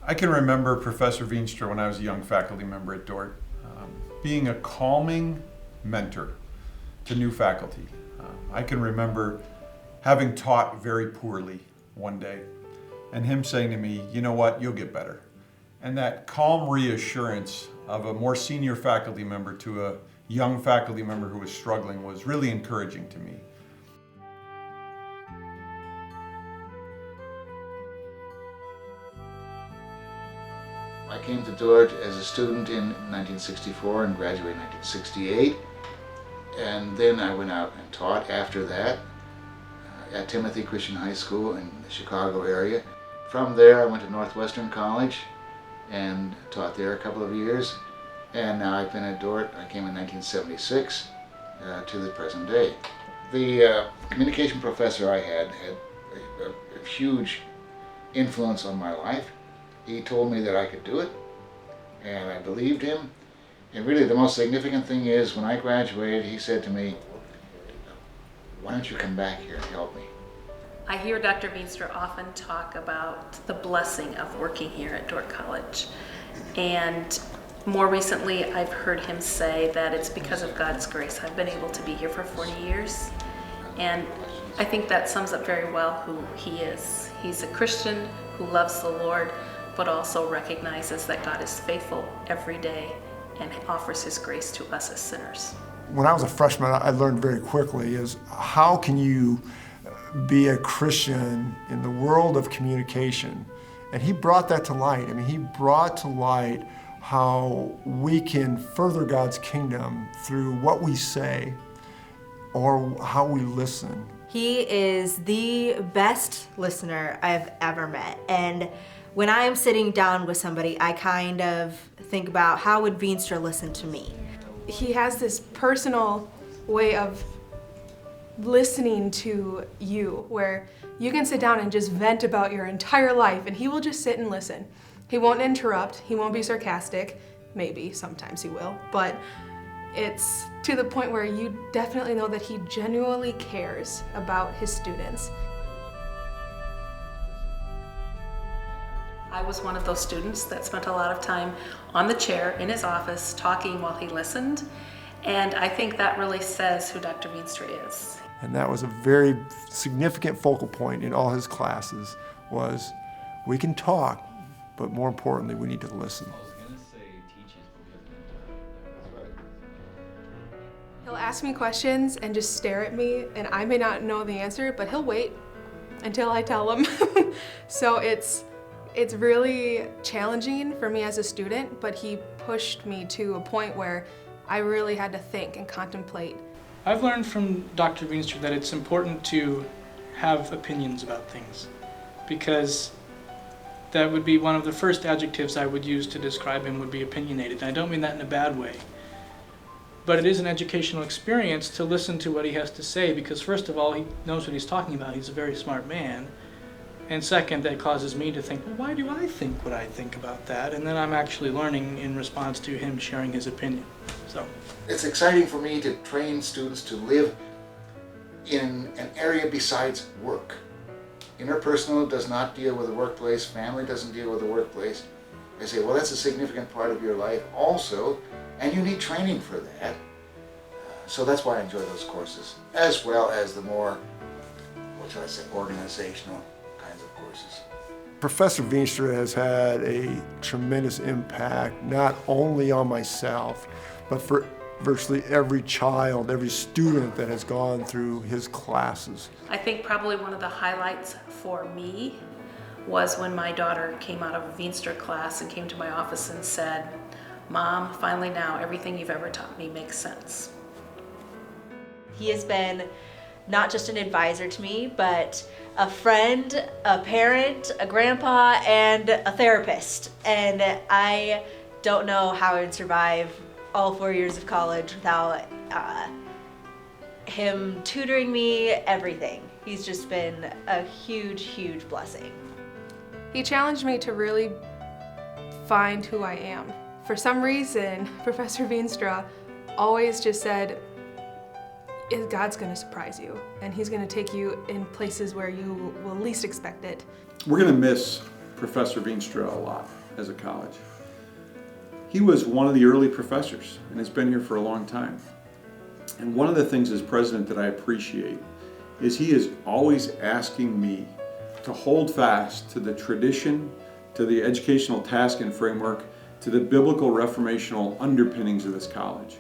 I can remember Professor Veenstra when I was a young faculty member at Dordt being a calming mentor to new faculty. I can remember having taught very poorly one day and him saying to me, "You know what, you'll get better." And that calm reassurance of a more senior faculty member to a young faculty member who was struggling was really encouraging to me. I came to Dordt as a student in 1964 and graduated in 1968. And then I went out and taught after that at Timothy Christian High School in the Chicago area. From there I went to Northwestern College and taught there a couple of years. And now I've been at Dordt. I came in 1976 to the present day. The communication professor I had a huge influence on my life. He told me that I could do it, and I believed him. And really the most significant thing is when I graduated, he said to me, "Why don't you come back here and help me?" I hear Dr. Veenstra often talk about the blessing of working here at Dordt College. And more recently, I've heard him say that it's because of God's grace I've been able to be here for 40 years. And I think that sums up very well who he is. He's a Christian who loves the Lord, but also recognizes that God is faithful every day and offers his grace to us as sinners. When I was a freshman, I learned very quickly is how can you be a Christian in the world of communication? And he brought that to light. I mean, he brought to light how we can further God's kingdom through what we say or how we listen. He is the best listener I've ever met. And when I am sitting down with somebody, I kind of think about how would Veenstra listen to me? He has this personal way of listening to you where you can sit down and just vent about your entire life and he will just sit and listen. He won't interrupt, he won't be sarcastic, maybe sometimes he will, but it's to the point where you definitely know that he genuinely cares about his students. I was one of those students that spent a lot of time on the chair in his office talking while he listened, and I think that really says who Dr. Veenstra is. And that was a very significant focal point in all his classes was we can talk, but more importantly, we need to listen. He'll ask me questions and just stare at me, and I may not know the answer, but he'll wait until I tell him. So it's really challenging for me as a student, but he pushed me to a point where I really had to think and contemplate. I've learned from Dr. Veenstra that it's important to have opinions about things, because that would be one of the first adjectives I would use to describe him would be opinionated. And I don't mean that in a bad way. But it is an educational experience to listen to what he has to say, because first of all, he knows what he's talking about. He's a very smart man. And second, that causes me to think, well, why do I think what I think about that? And then I'm actually learning in response to him sharing his opinion. So it's exciting for me to train students to live in an area besides work. Interpersonal does not deal with the workplace, family doesn't deal with the workplace. I say, well, that's a significant part of your life also, and you need training for that. So that's why I enjoy those courses, as well as the more, what should I say, organizational kinds of courses. Professor Veenstra has had a tremendous impact, not only on myself, but for virtually every child, every student that has gone through his classes. I think probably one of the highlights for me was when my daughter came out of a Veenstra class and came to my office and said, "Mom, finally now everything you've ever taught me makes sense." He has been not just an advisor to me, but a friend, a parent, a grandpa, and a therapist. And I don't know how I would survive all 4 years of college without him tutoring me, everything. He's just been a huge, huge blessing. He challenged me to really find who I am. For some reason, Professor Veenstra always just said, God's gonna surprise you, and he's gonna take you in places where you will least expect it. We're going to miss Professor Veenstra a lot as a college. He was one of the early professors and has been here for a long time. And one of the things as president that I appreciate is he is always asking me to hold fast to the tradition, to the educational task and framework, to the biblical reformational underpinnings of this college.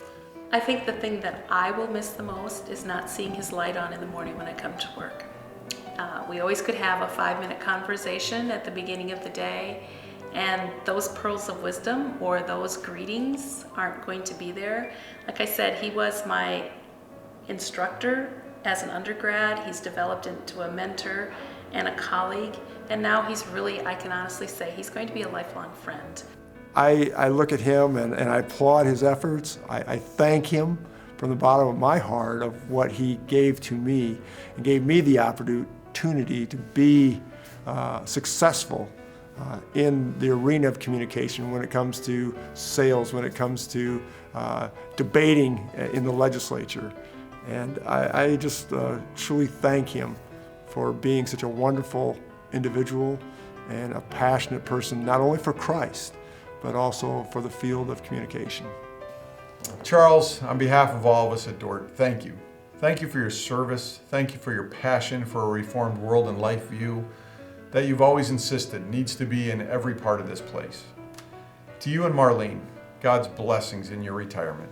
I think the thing that I will miss the most is not seeing his light on in the morning when I come to work. We always could have a 5-minute conversation at the beginning of the day, and those pearls of wisdom or those greetings aren't going to be there. Like I said, he was my instructor as an undergrad. He's developed into a mentor and a colleague, and now he's really, I can honestly say, he's going to be a lifelong friend. I look at him and I applaud his efforts. I thank him from the bottom of my heart of what he gave to me and gave me the opportunity to be successful in the arena of communication when it comes to sales, when it comes to debating in the legislature. And I just truly thank him for being such a wonderful individual and a passionate person, not only for Christ, but also for the field of communication. Charles, on behalf of all of us at Dordt, thank you. Thank you for your service. Thank you for your passion for a reformed world and life view that you've always insisted needs to be in every part of this place. To you and Marlene, God's blessings in your retirement.